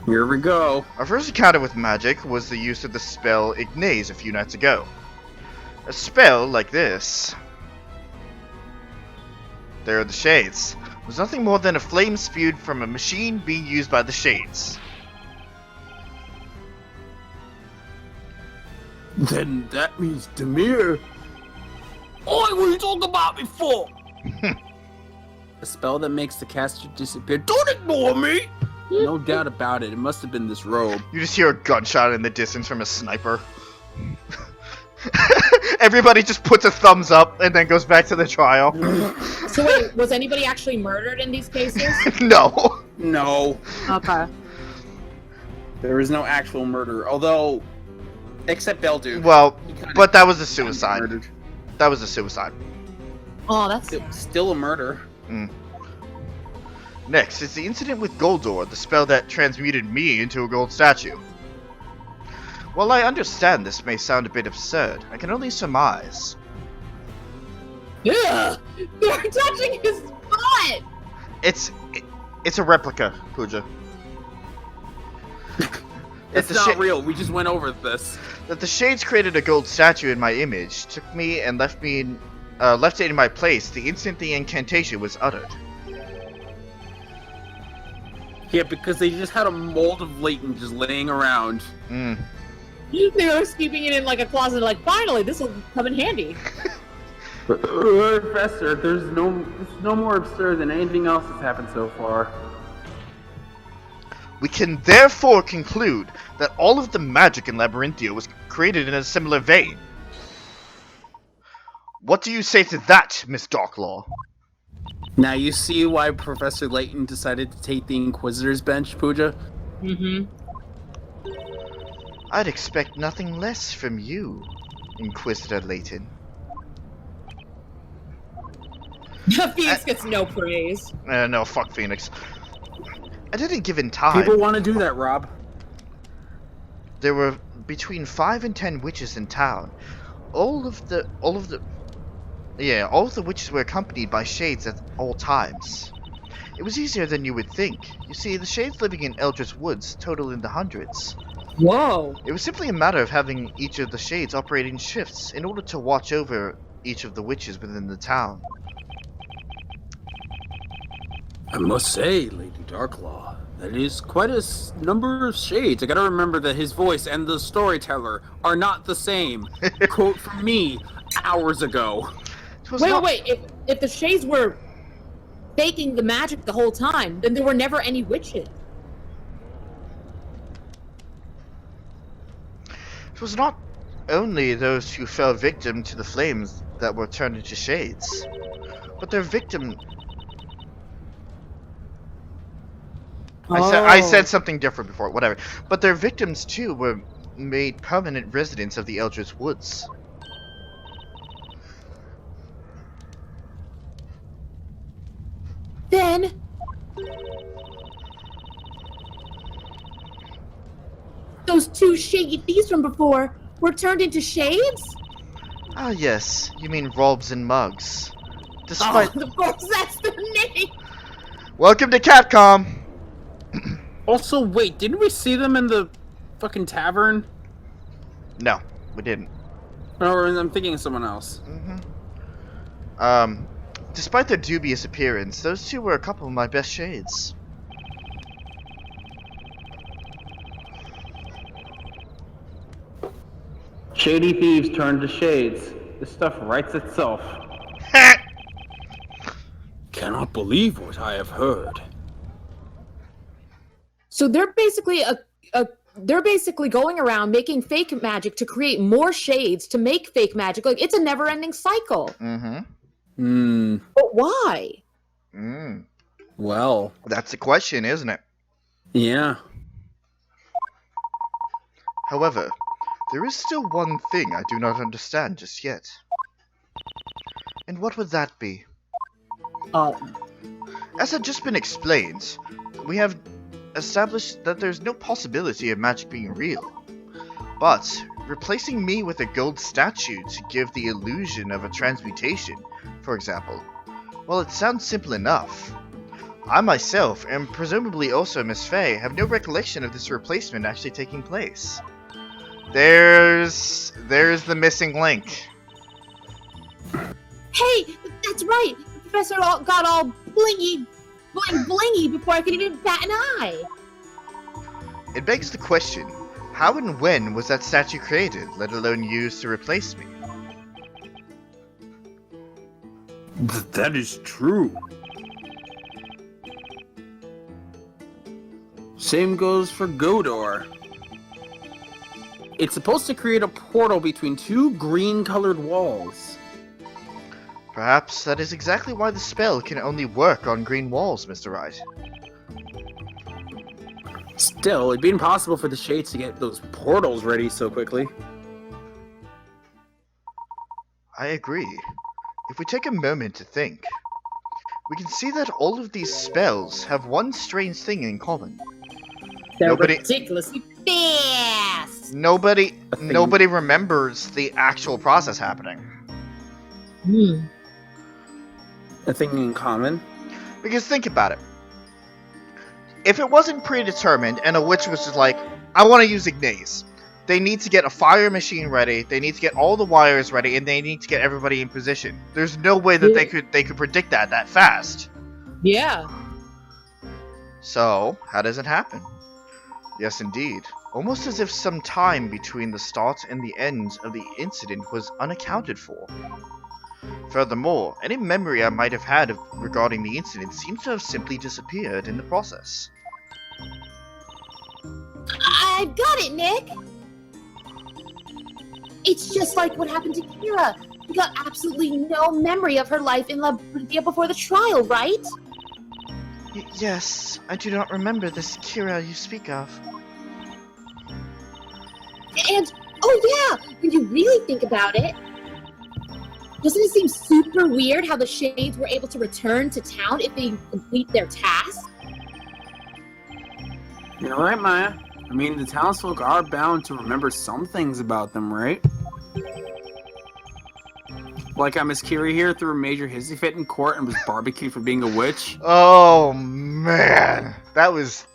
Here we go. Our first encounter with magic was the use of the spell Ignaze a few nights ago. A spell like this, there are the Shades, was nothing more than a flame spewed from a machine being used by the Shades. Then that means Demir. Oi, what are you talking about before? A spell that makes the caster disappear. Don't ignore me! No doubt about it. It must have been this robe. You just hear a gunshot in the distance from a sniper. Everybody just puts a thumbs up and then goes back to the trial. So wait, was anybody actually murdered in these cases? No. No. Okay. There is no actual murder, although... Except Belduke. Well, but that was a suicide. Murdered. That was a suicide. Oh, that's... Still a murder. Next is the incident with Goldor, the spell that transmuted me into a gold statue. While I understand this may sound a bit absurd, I can only surmise. Ugh! You're touching his butt! It's a replica, Pooja. It's not real. We just went over this. That the Shades created a gold statue in my image, took me and left it in my place the instant the incantation was uttered. Yeah, because they just had a mold of Layton just laying around. They were keeping it in like a closet, like, finally, this will come in handy. Professor, this is no more absurd than anything else that's happened so far. We can therefore conclude that all of the magic in Labyrinthia was created in a similar vein. What do you say to that, Miss Darklaw? Now you see why Professor Layton decided to take the Inquisitor's bench, Pooja? Mm-hmm. I'd expect nothing less from you, Inquisitor Layton. Phoenix gets no praise. No, fuck Phoenix. At any given time, People want to do that, Rob. there were between 5 and 10 witches in town. All of the witches were accompanied by Shades at all times. It was easier than you would think. You see, the Shades living in Eldritch Woods total in the hundreds. Whoa. It was simply a matter of having each of the Shades operate in shifts in order to watch over each of the witches within the town. I must say, Lady Darklaw, that is quite a number of shades. I gotta remember that his voice and the storyteller are not the same. Quote from me hours ago. Wait. If the Shades were faking the magic the whole time, then there were never any witches. It was not only those who fell victim to the flames that were turned into Shades, but their victim... I said something different before, whatever. But their victims, too, were made permanent residents of the Eldritch Woods. Then... those two shaggy thieves from before were turned into Shades? Ah, yes. You mean Robs and Mugs. Despite... Oh, of course, that's their name! Welcome to Capcom! Also, wait, didn't we see them in the fucking tavern? No, we didn't. Or I'm thinking of someone else. Despite their dubious appearance, those two were a couple of my best Shades. Shady thieves turned to shades. This stuff writes itself. Cannot believe what I have heard. So they're basically they're basically going around making fake magic to create more Shades to make fake magic. Like, it's a never-ending cycle. But why? Well, That's the question, isn't it? yeah. However, there is still one thing I do not understand just yet. And what would that be? As had just been explained, we have established that there's no possibility of magic being real. But replacing me with a gold statue to give the illusion of a transmutation, for example, well, it sounds simple enough. I myself, and presumably also Miss Faye, have no recollection of this replacement actually taking place. There's the missing link. Hey, that's right. The professor got all blingy before I could even bat an eye. It begs the question, how and when was that statue created, let alone used to replace me? That is true. Same goes for Godor. It's supposed to create a portal between two green-colored walls. Perhaps that is exactly why the spell can only work on green walls, Mr. Wright. Still, it'd be impossible for the Shades to get those portals ready so quickly. I agree. If we take a moment to think, we can see that all of these spells have one strange thing in common. They're ridiculously fast! Nobody remembers the actual process happening. A thing in common? Because think about it. If it wasn't predetermined and a witch was just like, I want to use Ignace, they need to get a fire machine ready, they need to get all the wires ready, and they need to get everybody in position. There's no way that they could predict that fast. Yeah. So, how does it happen? Yes, indeed. Almost as if some time between the start and the end of the incident was unaccounted for. Furthermore, any memory I might have had regarding the incident seems to have simply disappeared in the process. I've got it, Nick! It's just like what happened to Kira. We got absolutely no memory of her life in Labyrinthia before the trial, right? Yes, I do not remember this Kira you speak of. And, oh yeah, when you really think about it, doesn't it seem super weird how the Shades were able to return to town if they complete their task? You're right, Maya. I mean, the townsfolk are bound to remember some things about them, right? Like how Miss Kiri here threw a major hissy fit in court and was barbecued for being a witch. Oh man, that was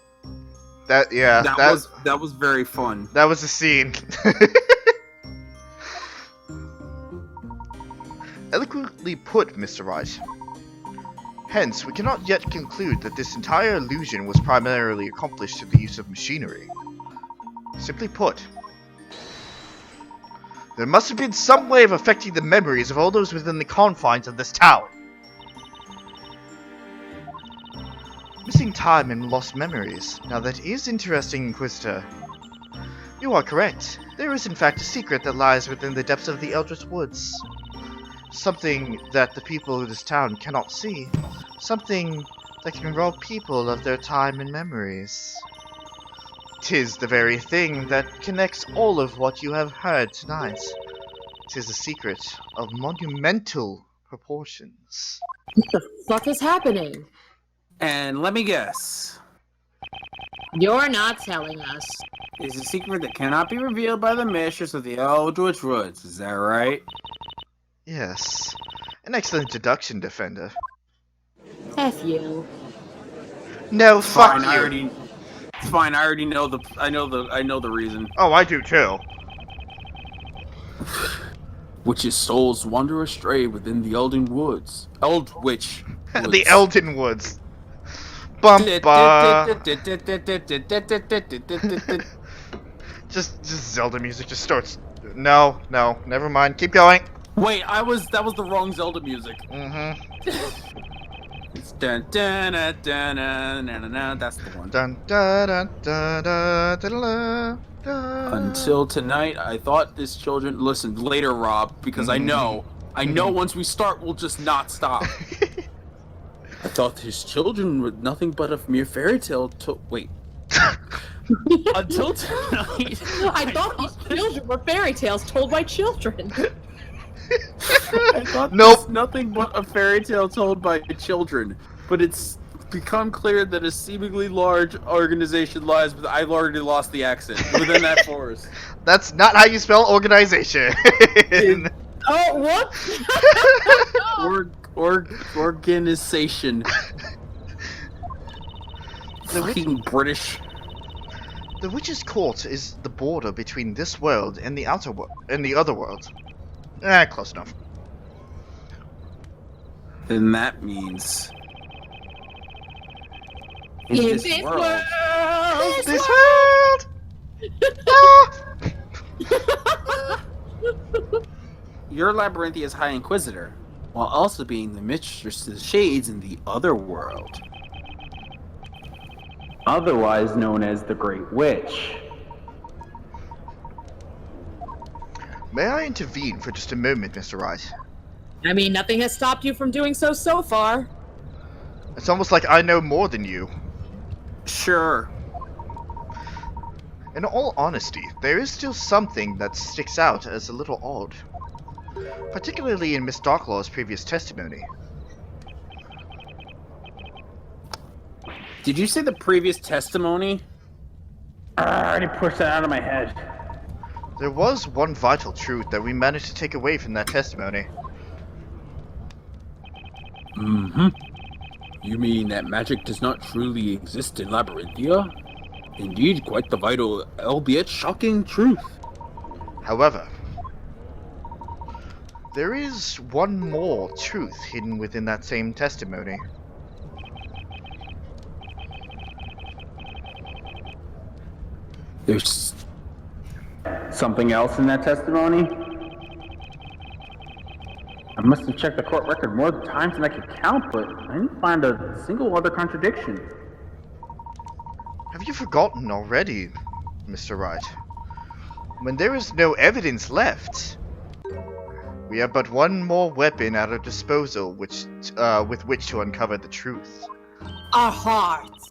very fun. That was a scene. Eloquently put, Mr. Wright. Hence, we cannot yet conclude that this entire illusion was primarily accomplished through the use of machinery. Simply put, there must have been some way of affecting the memories of all those within the confines of this town. Missing time and lost memories. Now that is interesting, Inquisitor. You are correct. There is in fact a secret that lies within the depths of the Eldritch Woods. Something that the people of this town cannot see. Something that can rob people of their time and memories. 'Tis the very thing that connects all of what you have heard tonight. 'Tis a secret of monumental proportions. What the fuck is happening? And let me guess. You're not telling us. It's a secret that cannot be revealed by the mistress of the Eldritch Woods, is that right? Yes. An excellent deduction, Defender. F you. No, fuck fine, you. It's fine, I already know I know the reason. Oh, I do too. Witches' souls wander astray within the Elden Woods. Eldritch Woods. The Elden Woods. Bumpa. Just Zelda music just starts. No, never mind. Keep going. Wait, that was the wrong Zelda music. It's dun dun dun dun dun dun dun. That's the one. Dun dun dun dun dun dun dun. Until tonight, I thought this children. Listen later, Rob, because I know once we start, we'll just not stop. I thought his children were nothing but a mere fairy tale. Wait. Until tonight, I thought these children were fairy tales told by children. I thought this was nothing but a fairy tale told by children, but it's become clear that a seemingly large organization lies with. I've already lost the accent within that forest. That's not how you spell organization. Oh, what? Organization. Fucking British. The Witch's Court is the border between this world and the outer world and the other world. Close enough. Then that means In this world. This world! Ah! You're Labyrinthia's High Inquisitor, while also being the Mistress of the Shades in the other world. Otherwise known as the Great Witch. May I intervene for just a moment, Mr. Wright? I mean, nothing has stopped you from doing so far. It's almost like I know more than you. Sure. In all honesty, there is still something that sticks out as a little odd. Particularly in Miss Darklaw's previous testimony. Did you say the previous testimony? I already pushed that out of my head. There was one vital truth that we managed to take away from that testimony. Mm-hmm. You mean that magic does not truly exist in Labyrinthia? Indeed, quite the vital, albeit shocking truth. However, there is one more truth hidden within that same testimony. There's something else in that testimony? I must have checked the court record more times than I could count, but I didn't find a single other contradiction. Have you forgotten already, Mr. Wright? When there is no evidence left, we have but one more weapon at our disposal with which to uncover the truth. Our hearts.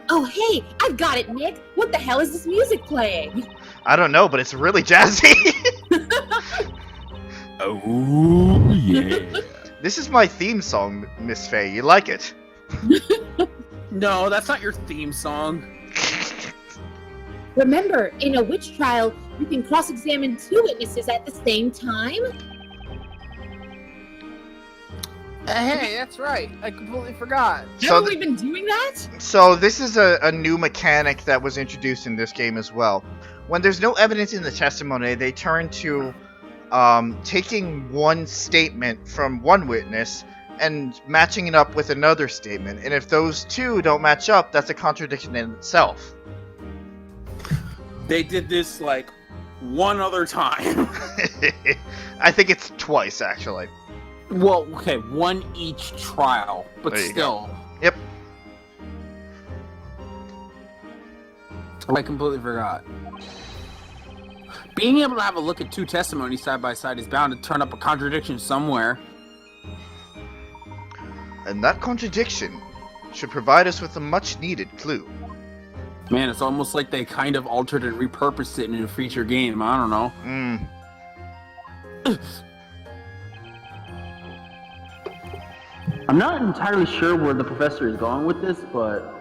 Oh, hey, I've got it, Nick. What the hell is this music playing? I don't know, but it's really jazzy. Oh, yeah. This is my theme song, Miss Faye. You like it? No, that's not your theme song. Remember, in a witch trial, you can cross-examine two witnesses at the same time. Hey, that's right. I completely forgot. Haven't we been doing that? So this is a new mechanic that was introduced in this game as well. When there's no evidence in the testimony, they turn to taking one statement from one witness and matching it up with another statement. And if those two don't match up, that's a contradiction in itself. They did this, like, one other time. I think it's twice, actually. Well, okay, one each trial, but There you still. Yep. I completely forgot. Being able to have a look at two testimonies side by side is bound to turn up a contradiction somewhere. And that contradiction should provide us with a much-needed clue. Man, it's almost like they kind of altered and repurposed it in a feature game. I don't know. I'm not entirely sure where the professor is going with this, but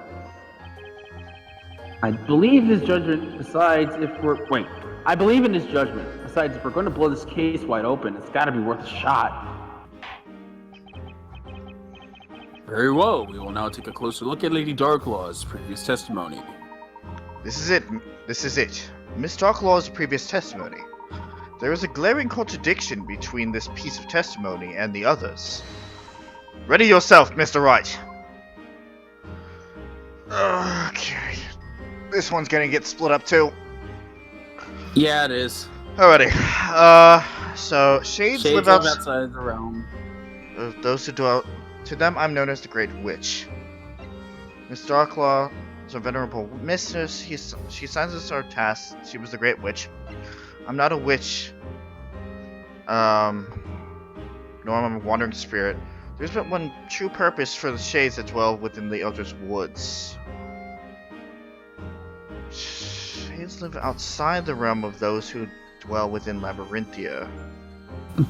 I believe his judgment. Besides, I believe in his judgment. Besides, if we're going to blow this case wide open, it's got to be worth a shot. Very well. We will now take a closer look at Lady Darklaw's previous testimony. This is it. Miss Darklaw's previous testimony. There is a glaring contradiction between this piece of testimony and the others. Ready yourself, Mr. Wright. Okay. This one's gonna get split up too. Yeah, it is. Alrighty. So Shades live outside the realm. Those who dwell. To them, I'm known as the Great Witch. Miss Darklaw is a venerable mistress. She assigns us our tasks. She was the Great Witch. I'm not a witch. Nor I'm a wandering spirit. There's but one true purpose for the shades that dwell within the Eldritch Woods. Shades live outside the realm of those who dwell within Labyrinthia.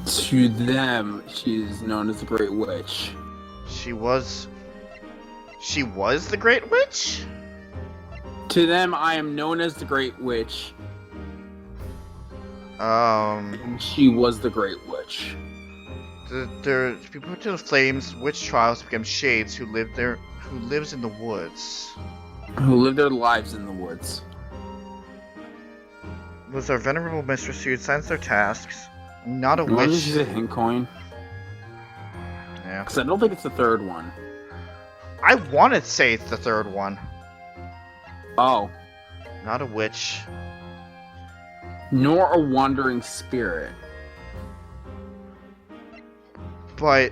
To them, she is known as the Great Witch. She was the Great Witch? To them, I am known as the Great Witch. And she was the Great Witch. The people put to the flames, witch trials become shades who lives in the woods. Who live their lives in the woods. With our venerable mistress who assigns their tasks, not a Why witch. did you say hint coin? Yeah. Because I don't think it's the third one. I want to say it's the third one. Oh. Not a witch. Nor a wandering spirit. But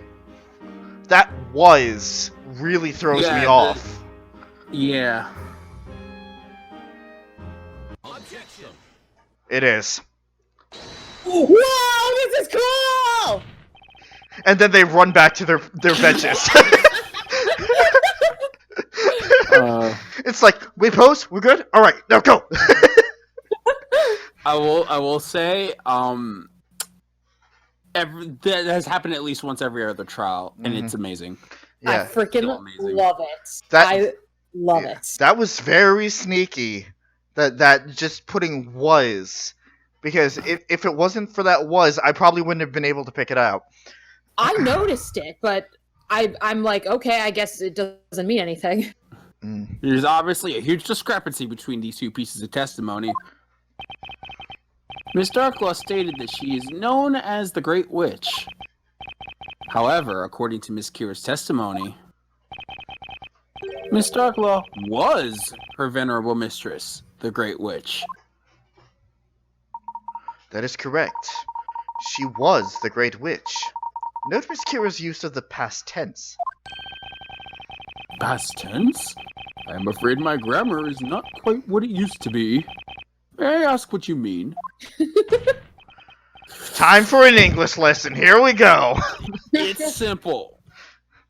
that was really throws me off. Yeah. It is. Whoa, this is cool! And then they run back to their benches. It's like, we pose, we're good? Alright, now go! I will say, that has happened at least once every other trial, and it's amazing. Yeah. I freaking love it. I love it. That was very sneaky. That just putting was. Because if it wasn't for that was, I probably wouldn't have been able to pick it out. I noticed it, but I'm like, okay, I guess it doesn't mean anything. There's obviously a huge discrepancy between these two pieces of testimony. Miss Darklaw stated that she is known as the Great Witch. However, according to Miss Kira's testimony, Miss Darklaw was her venerable mistress, the Great Witch. That is correct. She was the Great Witch. Note Miss Kira's use of the past tense. Past tense? I'm afraid my grammar is not quite what it used to be. May I ask what you mean? Time for an English lesson. Here we go. It's simple.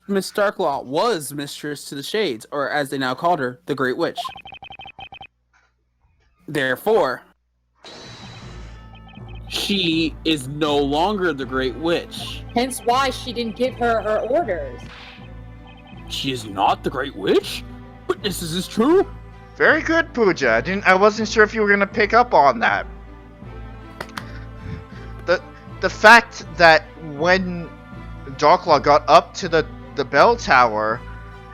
Miss Darklaw was mistress to the Shades, or as they now called her, the Great Witch. Therefore, she is no longer the Great Witch. Hence why she didn't give her orders. She is not the Great Witch? Witness, is this true? Very good, Pooja. I wasn't sure if you were gonna pick up on that. The fact that when Darklaw got up to the bell tower,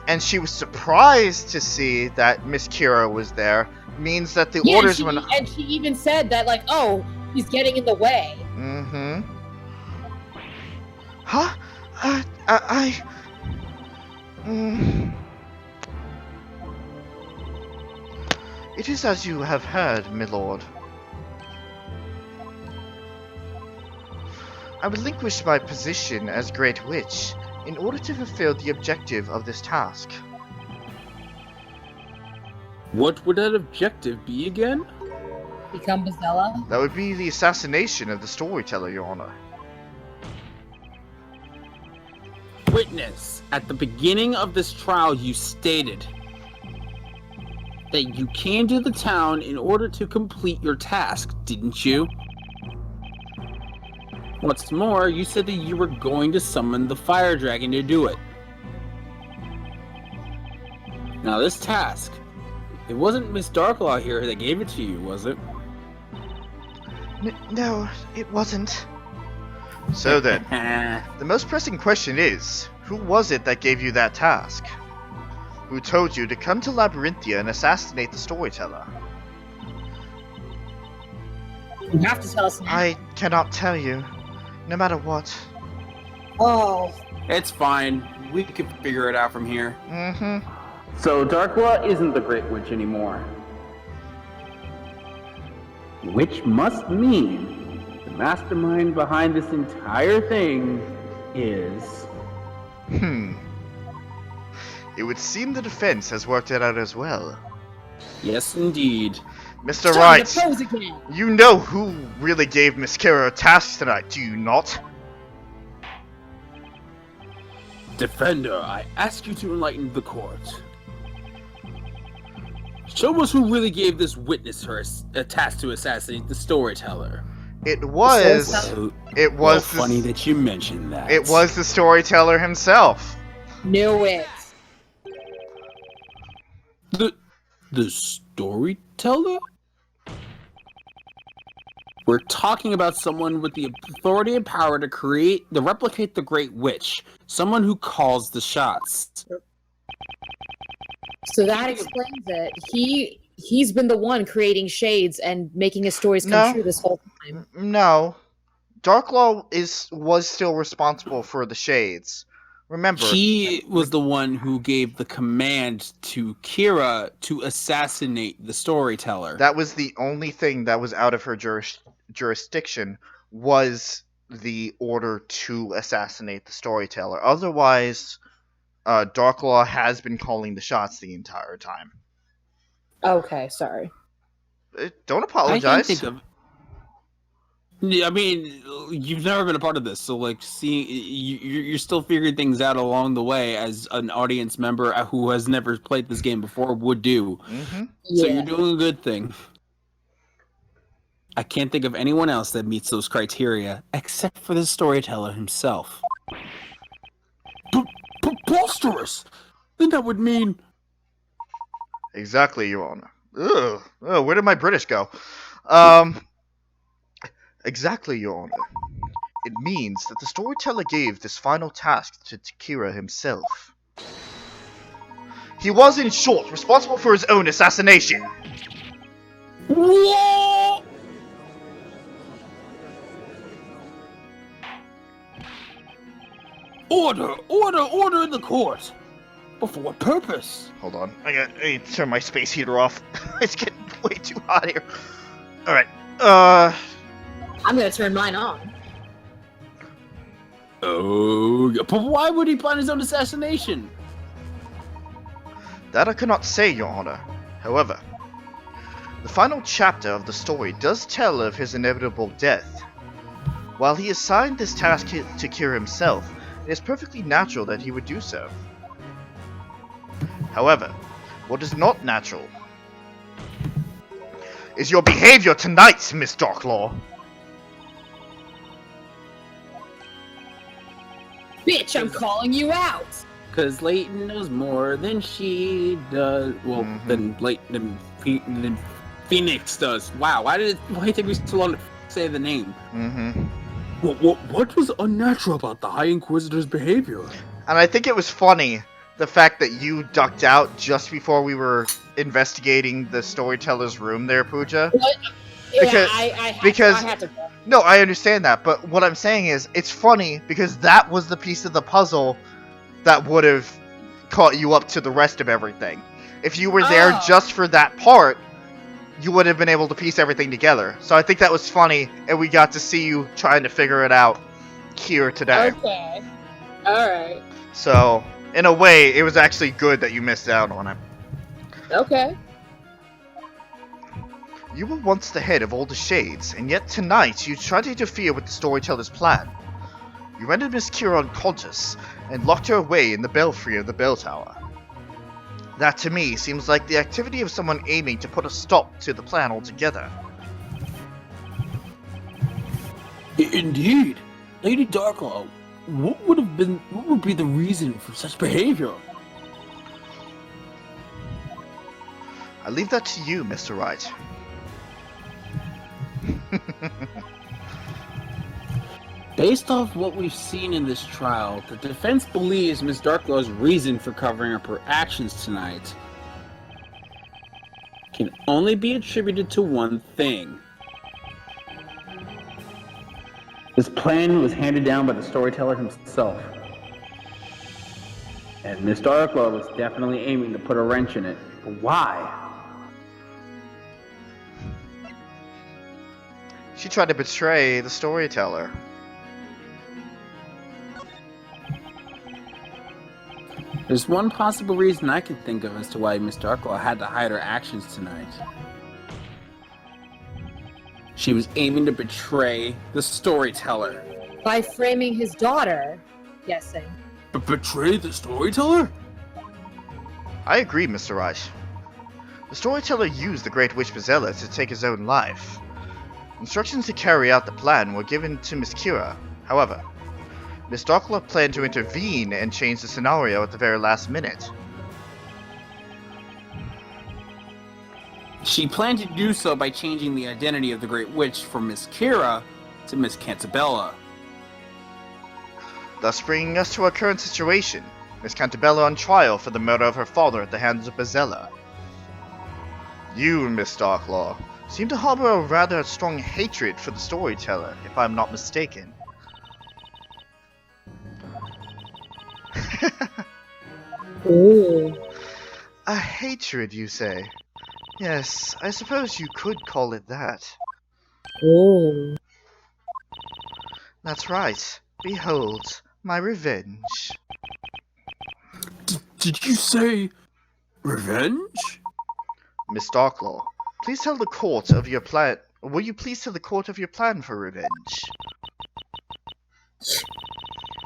and she was surprised to see that Miss Kira was there, means that the orders went. And she even said that, like, oh, he's getting in the way. Mm-hmm. Huh? It is as you have heard, milord. I relinquished my position as Great Witch in order to fulfill the objective of this task. What would that objective be again? Become Bezella? That would be the assassination of the storyteller, Your Honor. Witness, at the beginning of this trial you stated that you came to the town in order to complete your task, didn't you? What's more, you said that you were going to summon the fire dragon to do it. Now this task, it wasn't Miss Darklaw here that gave it to you, was it? No, it wasn't. So then, the most pressing question is, who was it that gave you that task? Who told you to come to Labyrinthia and assassinate the storyteller? You have to tell us now. I cannot tell you, no matter what. Oh. It's fine. We can figure it out from here. Mm-hmm. So Darklaw isn't the Great Witch anymore. Which must mean the mastermind behind this entire thing is... It would seem the defense has worked it out as well. Yes, indeed. Mr. Wright, you know who really gave Miss Kira a task tonight, do you not? Defender, I ask you to enlighten the court. Show us who really gave this witness her a task to assassinate the storyteller. It was funny that you mentioned that. It was the storyteller himself. Knew it. The storyteller? We're talking about someone with the authority and power to replicate the Great Witch. Someone who calls the shots. So that explains it. He's been the one creating shades and making his stories come true this whole time. No. Darklaw was still responsible for the shades. Remember, he was the one who gave the command to Kira to assassinate the storyteller. That was the only thing that was out of her jurisdiction, was the order to assassinate the storyteller. Otherwise, Darklaw has been calling the shots the entire time. Okay, sorry. Don't apologize. I mean, you've never been a part of this, so like, you're still figuring things out along the way as an audience member who has never played this game before would do. Mm-hmm. So you're doing a good thing. I can't think of anyone else that meets those criteria except for the storyteller himself. Preposterous! Then that would mean... Exactly, Your Honor. Ugh. Oh, where did my British go? Exactly, Your Honor. It means that the storyteller gave this final task to Kira himself. He was, in short, responsible for his own assassination. Whoa! Order in the court! But for what purpose? Hold on, I need to turn my space heater off. It's getting way too hot here. Alright, I'm gonna turn mine on. Oh, but why would he plan his own assassination? That I cannot say, Your Honor. However, the final chapter of the story does tell of his inevitable death. While he assigned this task to Kira himself, it is perfectly natural that he would do so. However, what is not natural is your behavior tonight, Miss Darklaw. Bitch, I'm calling you out! Because Layton knows more than she does. Well, than Phoenix does. Wow, why did it take me so long to say the name? What was unnatural about the High Inquisitor's behavior? And I think it was funny, the fact that you ducked out just before we were investigating the storyteller's room there, Pooja. What? Because, I had to go. No, I understand that, but what I'm saying is, it's funny because that was the piece of the puzzle that would have caught you up to the rest of everything. If you were there just for that part, you would have been able to piece everything together. So I think that was funny, and we got to see you trying to figure it out here today. Okay. Alright. So, in a way, it was actually good that you missed out on it. Okay. You were once the head of all the Shades, and yet tonight you tried to interfere with the storyteller's plan. You rendered Miss Kira unconscious, and locked her away in the belfry of the bell tower. That to me seems like the activity of someone aiming to put a stop to the plan altogether. Indeed. Lady Darklaw, what would be the reason for such behavior? I leave that to you, Mr. Wright. Based off what we've seen in this trial, the defense believes Ms. Darklaw's reason for covering up her actions tonight can only be attributed to one thing. This plan was handed down by the storyteller himself. And Ms. Darklaw was definitely aiming to put a wrench in it. But why? She tried to betray the storyteller. There's one possible reason I can think of as to why Miss Darklaw had to hide her actions tonight. She was aiming to betray the storyteller. By framing his daughter, guessing. But betray the storyteller? I agree, Mr. Wright. The storyteller used the Great Witch Bezella to take his own life. Instructions to carry out the plan were given to Miss Kira. However, Miss Darklaw planned to intervene and change the scenario at the very last minute. She planned to do so by changing the identity of the Great Witch from Miss Kira to Miss Cantabella. Thus bringing us to our current situation. Miss Cantabella on trial for the murder of her father at the hands of Bezella. You, Miss Darklaw, seem to harbor a rather strong hatred for the storyteller, if I'm not mistaken. Ooh. A hatred, you say? Yes, I suppose you could call it that. Ooh. That's right. Behold, my revenge. Did you say revenge? Miss Darklaw, please tell the court of your plan. Will you please tell the court of your plan for revenge?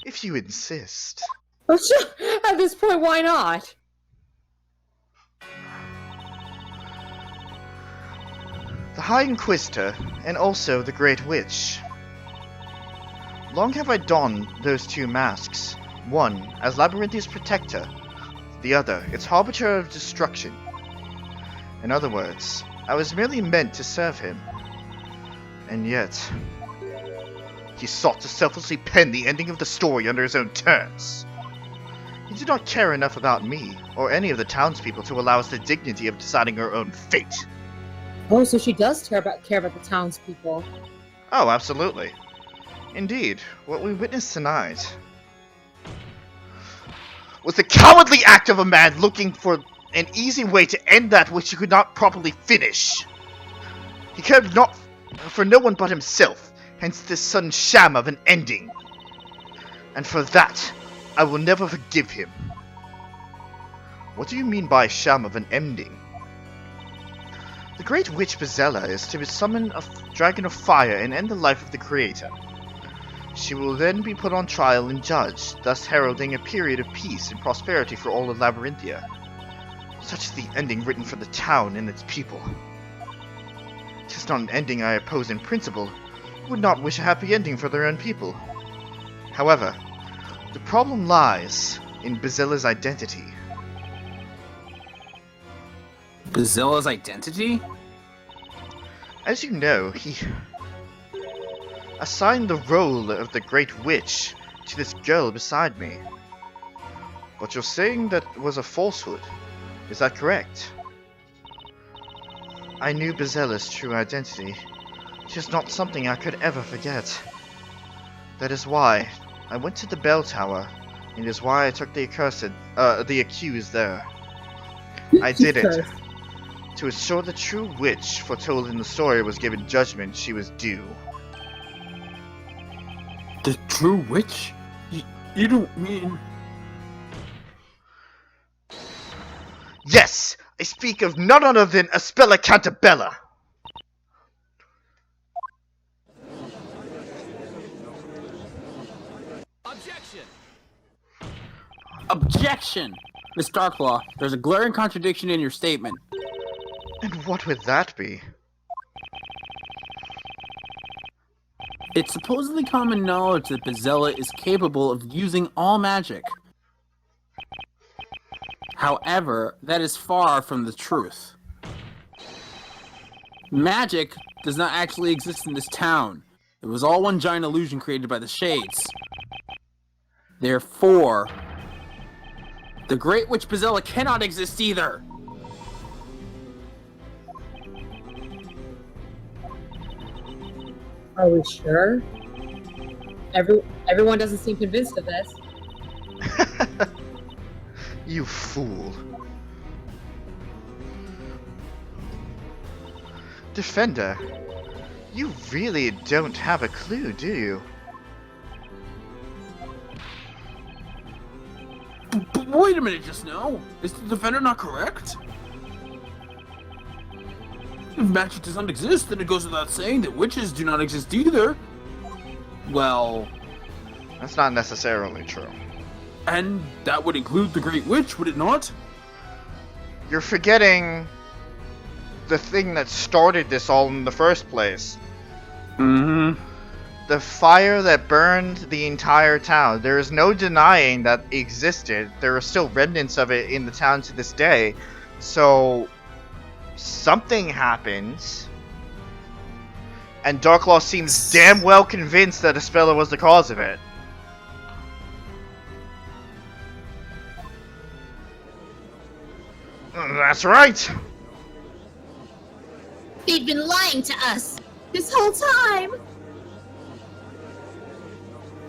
If you insist. At this point, why not? The High Inquisitor, and also the Great Witch. Long have I donned those two masks, one as Labyrinthia's protector, the other its harbinger of destruction. In other words, I was merely meant to serve him. And yet, he sought to selflessly pen the ending of the story under his own terms. He did not care enough about me, or any of the townspeople to allow us the dignity of deciding our own fate. Oh, so she does care about the townspeople. Oh, absolutely. Indeed, what we witnessed tonight was the cowardly act of a man looking for an easy way to end that which he could not properly finish. He cared not for no one but himself, hence this sudden sham of an ending. And for that, I will never forgive him. What do you mean by sham of an ending? The Great Witch Bezella is to summon a dragon of fire and end the life of the creator. She will then be put on trial and judged, thus heralding a period of peace and prosperity for all of Labyrinthia. Such is the ending written for the town and its people. It is not an ending I oppose in principle. I would not wish a happy ending for their own people. However, the problem lies in Bezella's identity. Bezella's identity? As you know, he assigned the role of the Great Witch to this girl beside me. But you're saying that was a falsehood. Is that correct? I knew Bezella's true identity. It is not something I could ever forget. That is why I went to the bell tower, and is why I took the accused there. I did it to ensure the true witch foretold in the story was given judgment she was due. The true witch? You don't mean... Yes! I speak of none other than Aspella Cantabella! Objection! Objection! Miss Darklaw, there's a glaring contradiction in your statement. And what would that be? It's supposedly common knowledge that Bezella is capable of using all magic. However, that is far from the truth. Magic does not actually exist in this town. It was all one giant illusion created by the Shades. Therefore, the Great Witch Bezella cannot exist either! Are we sure? Everyone doesn't seem convinced of this. You fool. Defender, you really don't have a clue, do you? But wait a minute just now! Is the defender not correct? If magic does not exist, then it goes without saying that witches do not exist either. Well... That's not necessarily true. And that would include the Great Witch, would it not? You're forgetting the thing that started this all in the first place. Mm-hmm. The fire that burned the entire town. There is no denying that it existed. There are still remnants of it in the town to this day. So something happens, and Darklaw seems damn well convinced that Bezella was the cause of it. That's right! They've been lying to us this whole time!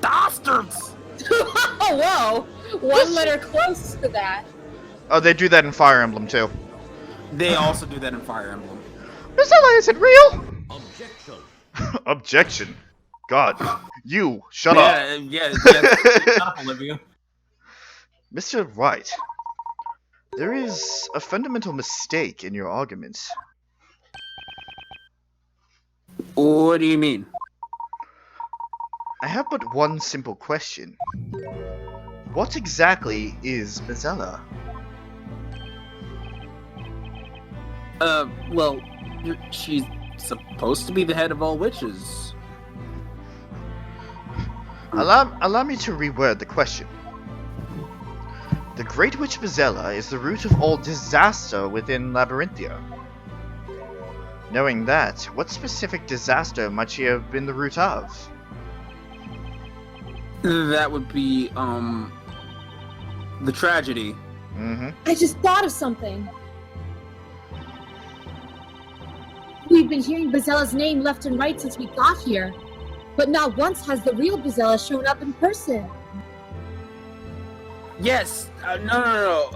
Bastards! Whoa! One letter close to that. Oh, they do that in Fire Emblem too. They also do that in Fire Emblem. Bezella isn't real! Objection. Objection. God. You, shut up. Yeah, stop, Olivia. Mr. Wright, there is a fundamental mistake in your argument. What do you mean? I have but one simple question. What exactly is Bezella? Well, she's supposed to be the head of all witches. Allow me to reword the question. The Great Witch Bezella is the root of all disaster within Labyrinthia. Knowing that, what specific disaster might she have been the root of? That would be, the tragedy. Mm-hmm. I just thought of something. We've been hearing Bezella's name left and right since we got here, but not once has the real Bezella shown up in person. Yes! No.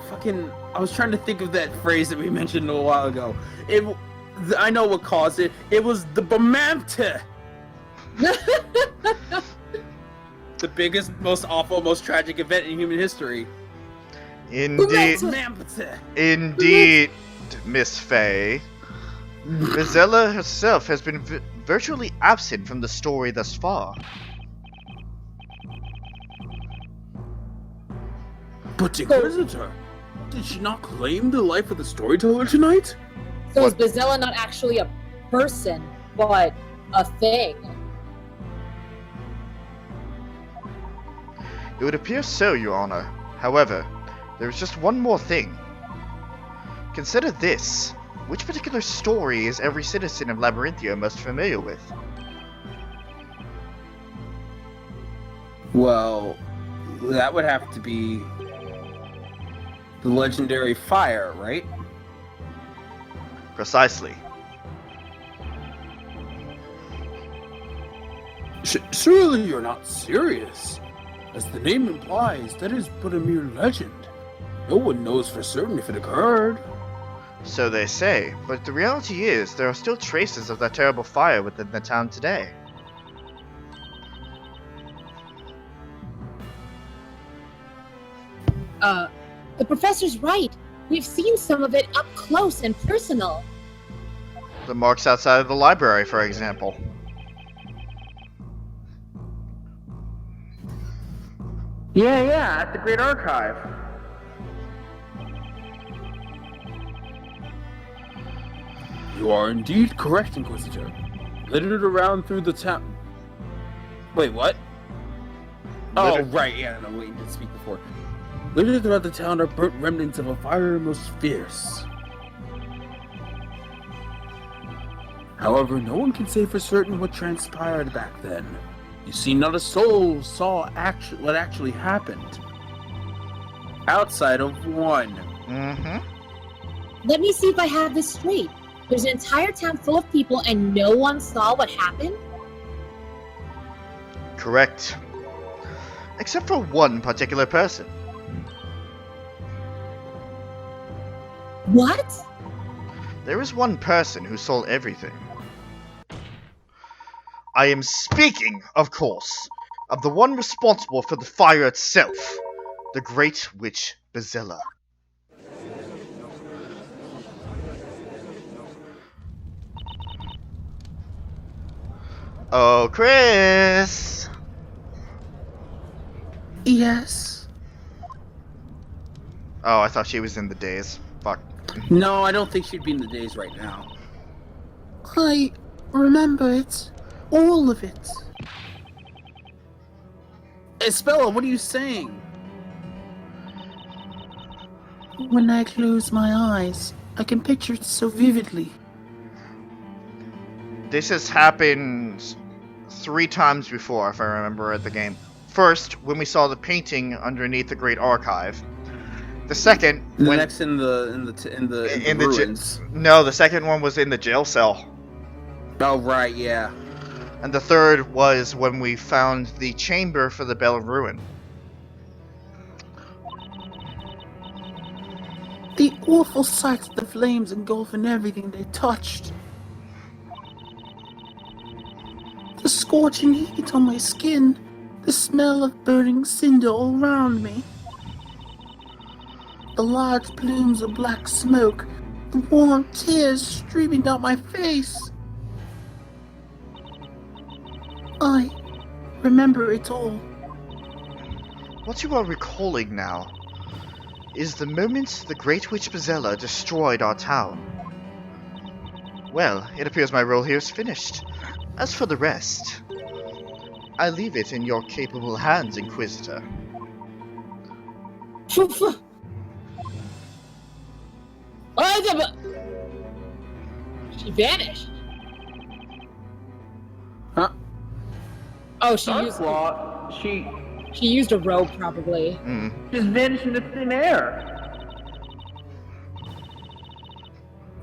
Fucking... I was trying to think of that phrase that we mentioned a little while ago. I know what caused it. It was the Bamamta! The biggest, most awful, most tragic event in human history. Indeed. Bamamta! Indeed, Miss Faye. Bezella herself has been virtually absent from the story thus far. But Inquisitor, did she not claim the life of the storyteller tonight? So is Bezella not actually a person, but a thing? It would appear so, Your Honor. However, there is just one more thing. Consider this. Which particular story is every citizen of Labyrinthia most familiar with? Well, that would have to be the legendary fire, right? Precisely. Surely you're not serious. As the name implies, that is but a mere legend. No one knows for certain if it occurred. So they say, but the reality is there are still traces of that terrible fire within the town today. The professor's right. We've seen some of it up close and personal. The marks outside of the library, for example. Yeah, at the Great Archive. You are indeed correct, Inquisitor. Littered around through the town. Wait, what? Oh, right, yeah, no, wait, you didn't speak before. Littered throughout the town are burnt remnants of a fire most fierce. However, no one can say for certain what transpired back then. You see, not a soul saw what actually happened. Outside of one. Mm-hmm. Let me see if I have this straight. There's an entire town full of people and no one saw what happened? Correct. Except for one particular person. What? There is one person who saw everything. I am speaking, of course, of the one responsible for the fire itself, the Great Witch Bezella. Oh, Chris! Yes. Oh, I thought she was in the days. Fuck. No, I don't think she'd be in the days right now. I remember it. All of it. Isabella, what are you saying? When I close my eyes, I can picture it so vividly. This has happened 3 times before, if I remember at the game. First, when we saw the painting underneath the Great Archive. The second, The next in the ruins. No, the second one was in the jail cell. Oh right, yeah. And the third was when we found the chamber for the Bell of Ruin. The awful sight of the flames engulfing everything they touched. The scorching heat on my skin. The smell of burning cinder all around me. The large plumes of black smoke. The warm tears streaming down my face. I remember it all. What you are recalling now is the moment the Great Witch Bezella destroyed our town. Well, it appears my role here is finished. As for the rest, I leave it in your capable hands, Inquisitor. She vanished. Huh? Oh, she used a robe, probably. Just vanished into thin air.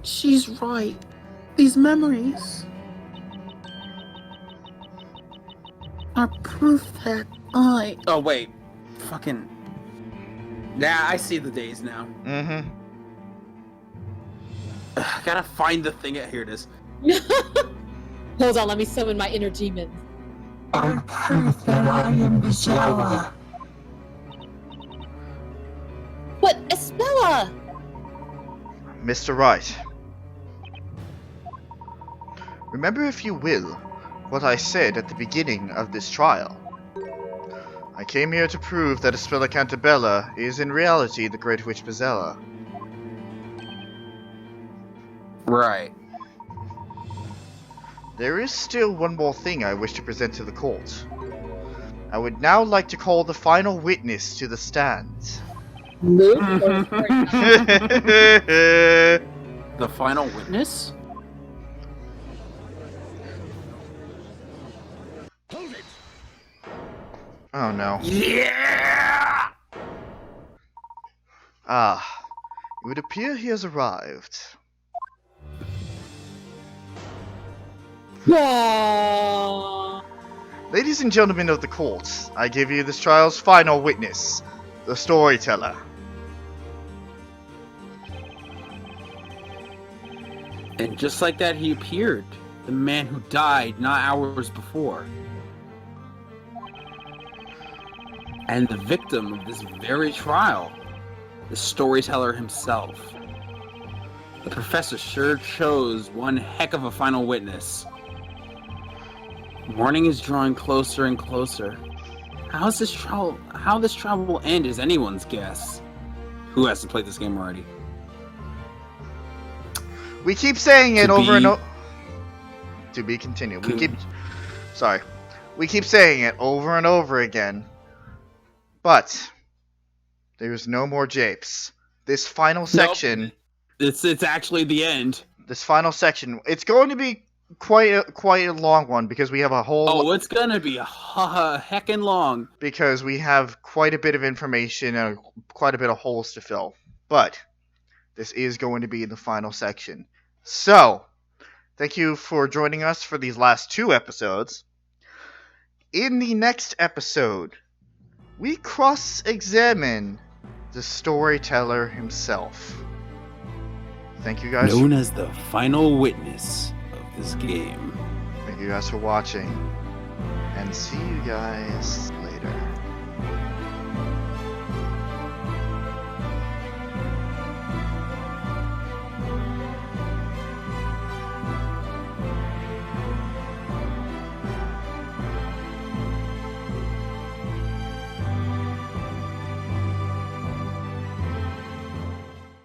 She's right. These memories are proof that I... Oh wait, fucking. Yeah, I see the days now. I gotta find the thing. Here it is. Hold on, let me summon my inner demon. are proof that I am Bezella. But Espella! Mr. Wright. Remember, if you will, what I said at the beginning of this trial. I came here to prove that Espella Cantabella is in reality the Great Witch Bezella. Right. There is still one more thing I wish to present to the court. I would now like to call the final witness to the stand. Luke? The final witness? Oh no. Yeah! Ah, it would appear he has arrived. Aww. Ladies and gentlemen of the court, I give you this trial's final witness, the storyteller. And just like that, he appeared. The man who died not hours before. And the victim of this very trial. The storyteller himself. The professor sure chose one heck of a final witness. Morning is drawing closer and closer. How this trial will end is anyone's guess. Who hasn't played this game already? We keep saying it over and over. To be continued. We keep saying it over and over again. But there's no more japes. This final section. Nope. It's actually the end. This final section. It's going to be quite a long one because we have a whole. Oh, it's gonna be a heckin' long. Because we have quite a bit of information and quite a bit of holes to fill. But this is going to be the final section. So, thank you for joining us for these last 2 episodes. In the next episode, we cross-examine the storyteller himself. Thank you guys. Known as the final witness of this game. Thank you guys for watching. And see you guys later.